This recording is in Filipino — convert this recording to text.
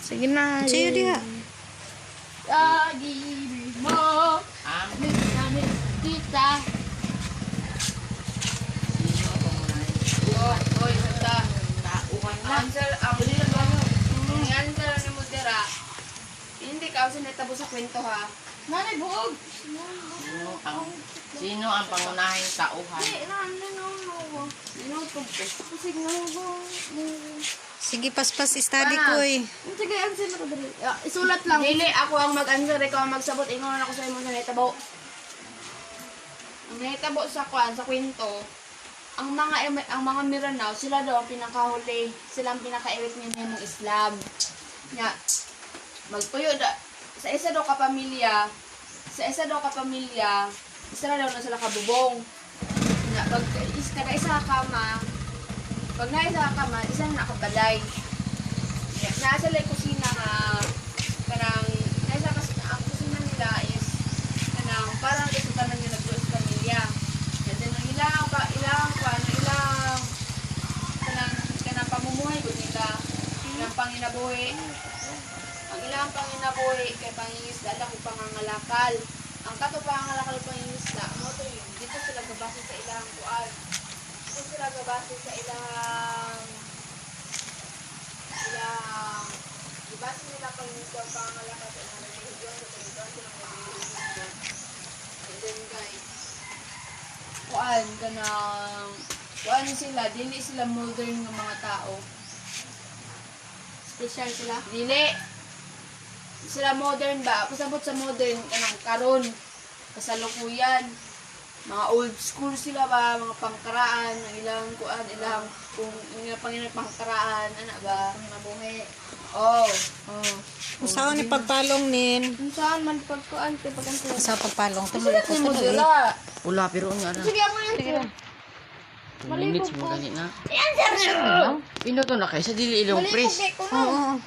Sige na. Sayo diha. Pag-ibig mo, amit-amit kita. Hoy, sanda. Tauhan na. Answer, ang answer ni Mudera. Hindi ka kasi natabo sa kwento ha. Nanay, buhog. Sino ang pangunahing tauhan? Sige, paspas study ko eh. Sige, answer na ko dali. Isulat lang. Dili, ako ang mag-answer, ikaw ang magsabot. Ingon ako sa imo sa natabo. Ang natabo sa kwento, ang mga Miranao, sila daw ang pinakahuli. Sila ang pinaka-iwit niya ng Islam. Nga, magtuyo da. Sa isa daw kapamilya, isa na daw na sila kabubong. Nga, kada isa kama, pag na isa kama, isa na nakabalay. Nasa lay kusina nga, kanang, ang kusina nila is, kanang, parang resulta na nyo nag-uos pamilya. And then, ang kanang pamumuhay ko nila, kanang panginabuhi. Ang ilang panginabuhi, kay pangingisda lang kung pangangalakal. Ang kato pangangalakal kung pangingisda, mo to yun, dito sila gabase sa ilang kuan. Dito sila gabase sa ilang gabase nila pangingisda ang pangangalakal sa ilang religion, sa pagkakaroon silang religion. And then guys, kuan sila, dili sila modern ng mga tao. Special sila. Dili. Sila modern ba? Pasabot sa modern, kanang karon, kasalukuyan. Mga old school sila ba? Mga pangkaraan, ang ilang kuan, kung ilang Panginoon pangkaraan, ano ba? Mabuhi. Oh. Kung saan ni pagpalong nin. Kung saan man pagkuan, pag-answer. Sa pagpalong. Tumuloy ko Ni sa tuloy. Mudera. Wala, pero nga na. Sige, ako yan. 2 minutes mo ganit na. I-answer na. Pino to na kayo sa dili ilong Malipog pres. kay ko na. Oo.